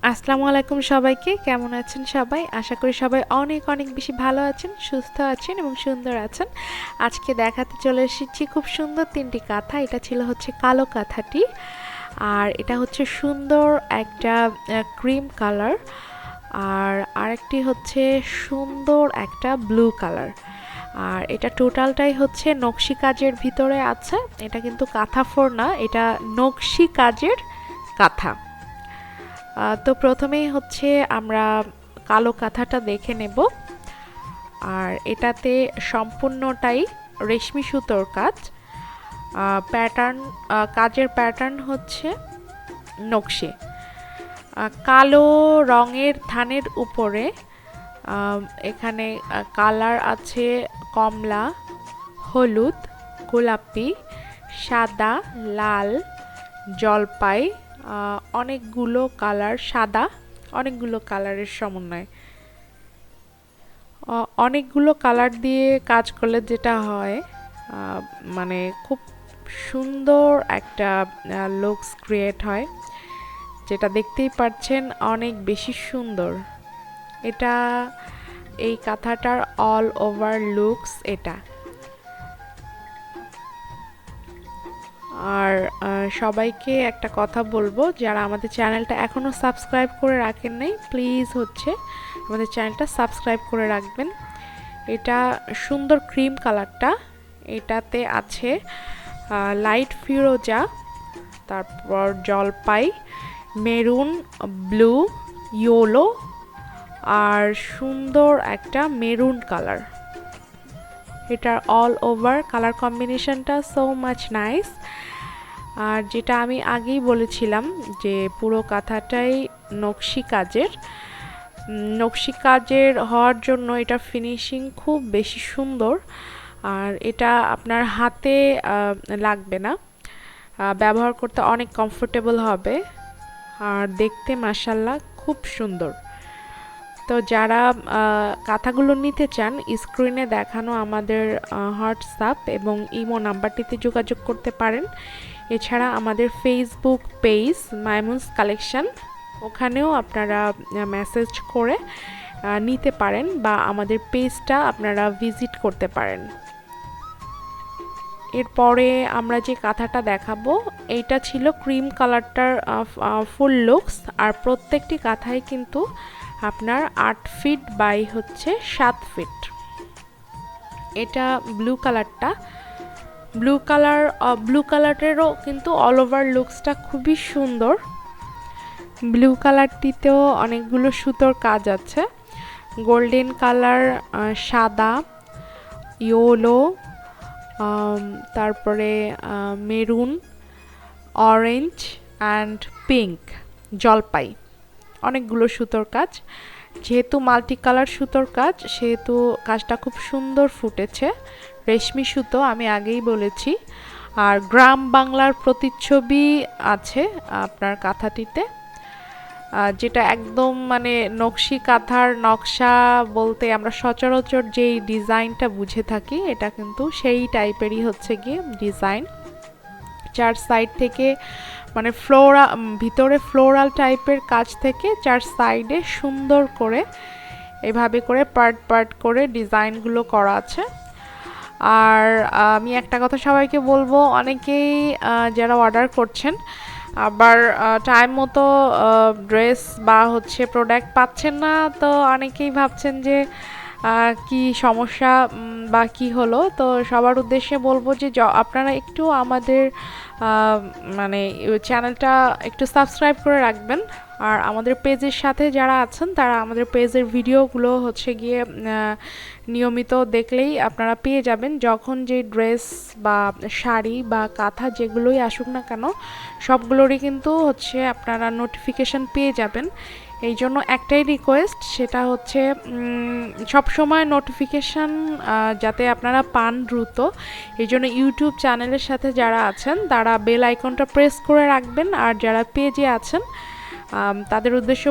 আসসালামু আলাইকুম সবাইকে। কেমন আছেন সবাই? আশা করি সবাই অনেক অনেক বেশি ভালো আছেন, সুস্থ আছেন এবং সুন্দর আছেন। আজকে দেখাতে চলে এসেছি খুব সুন্দর তিনটি কাঁথা। এটা ছিল হচ্ছে কালো কাঁথাটি, আর এটা হচ্ছে সুন্দর একটা ক্রিম কালার, আর আরেকটি হচ্ছে সুন্দর একটা ব্লু কালার। আর এটা টোটালটাই হচ্ছে নকশি কাজের ভিতরে আছে। এটা কিন্তু কাঁথা ফোর না, এটা নকশি কাজের কাঁথা। তো প্রথমেই হচ্ছে আমরা কালো কাঁথাটা দেখে নেব। আর এটাতে সম্পূর্ণটাই রেশমি সুতোর কাজ। প্যাটার্ন, কাজের প্যাটার্ন হচ্ছে নকশি। কালো রঙের থানের উপরে এখানে কালার আছে কমলা, হলুদ, গোলাপি, সাদা, লাল, জলপাই, অনেকগুলো কালার, সাদা, অনেকগুলো কালারের সমন্বয়। অনেকগুলো কালার দিয়ে কাজ করলে যেটা হয়, মানে খুব সুন্দর একটা লুকস ক্রিয়েট হয়, যেটা দেখতেই পাচ্ছেন অনেক বেশি সুন্দর। এটা এই কাঁথাটার অল ওভার লুকস এটা। আর সবাইকে একটা কথা বলবো, যারা আমাদের চ্যানেলটা এখনও সাবস্ক্রাইব করে রাখেন নাই, প্লিজ হচ্ছে আমাদের চ্যানেলটা সাবস্ক্রাইব করে রাখবেন। এটা সুন্দর ক্রিম কালারটা, এটাতে আছে লাইট ফিরোজা, তারপর জলপাই, মেরুন, ব্লু, ইয়েলো, আর সুন্দর একটা মেরুন কালার। এটার অল ওভার কালার কম্বিনেশনটা সো মাচ নাইস। আর যেটা আমি আগেই বলেছিলাম যে পুরো কাঁথাটাই নকশি কাজের। নকশি কাজের হওয়ার জন্য এটা ফিনিশিং খুব বেশি সুন্দর। আর এটা আপনার হাতে লাগবে না, ব্যবহার করতে অনেক কমফোর্টেবল হবে, আর দেখতে মাশাল্লাহ খুব সুন্দর। তো যারা কাঁথাগুলো নিতে চান, স্ক্রিনে দেখানো আমাদের হোয়াটসঅ্যাপ এবং ইমো নাম্বারটিতে যোগাযোগ করতে পারেন। এছাড়া আমাদের ফেসবুক পেজ মাইমুনস কালেকশন, ওখানেও আপনারা মেসেজ করে নিতে পারেন, বা আমাদের পেজটা আপনারা ভিজিট করতে পারেন। এরপরে আমরা যে কাঁথাটা দেখাবো, এইটা ছিল ক্রিম কালারটার ফুল লুকস। আর প্রত্যেকটি কাঁথাই কিন্তু আপনার 8 ফিট বাই হচ্ছে 7 ফিট। এটা ব্লু কালারটা, ব্লু কালারেরও কিন্তু অল ওভার লুকসটা খুবই সুন্দর। ব্লু কালারটিতেও অনেকগুলো সুতোর কাজ আছে, গোল্ডেন কালার, সাদা, ইয়েলো, তারপরে মেরুন, অরেঞ্জ অ্যান্ড পিঙ্ক, জলপাই, অনেকগুলো সুতোর কাজ। যেহেতু মাল্টি কালার সুতোর কাজ, সেহেতু কাজটা খুব সুন্দর ফুটেছে। রেশমি সুতো, আমি আগেই বলেছি। আর গ্রাম বাংলার প্রতিচ্ছবি আছে আপনার কাঁথাটিতে, যেটা একদম মানে নকশি কাঁথার নকশা বলতে আমরা সচরাচর যেই ডিজাইনটা বুঝে থাকি, এটা কিন্তু সেই টাইপেরই হচ্ছে গিয়ে ডিজাইন। চার সাইড থেকে মানে ভিতরে ফ্লোরাল টাইপের কাজ থেকে চার সাইডে সুন্দর করে এভাবে করে পার্ট পার্ট করে ডিজাইনগুলো করা আছে। আর আমি একটা কথা সবাইকে বলবো, অনেকেই যারা অর্ডার করছেন আবার টাইম মতো ড্রেস বা হচ্ছে প্রোডাক্ট পাচ্ছেন না, তো অনেকেই ভাবছেন যে কি সমস্যা বা কি হলো। তো সবার উদ্দেশ্যে বলবো যে আপনারা একটু আমাদের মানে চ্যানেলটা একটু সাবস্ক্রাইব করে রাখবেন। আর আমাদের পেজের সাথে যারা আছেন, তারা আমাদের পেজের ভিডিওগুলো হচ্ছে গিয়ে নিয়মিত দেখলেই আপনারা পেয়ে যাবেন। যখন যে ড্রেস বা শাড়ি বা কাঁথা যেগুলোই আসুক না কেন, সবগুলোরই কিন্তু হচ্ছে আপনারা নোটিফিকেশন পেয়ে যাবেন। এই জন্য একটাই রিকোয়েস্ট, সেটা হচ্ছে সবসময় নোটিফিকেশান যাতে আপনারা পান দ্রুত। এই জন্য ইউটিউব চ্যানেলের সাথে যারা আছেন, তারা বেল আইকনটা প্রেস করে রাখবেন। আর যারা পেজে আছেন, তাদের উদ্দেশ্য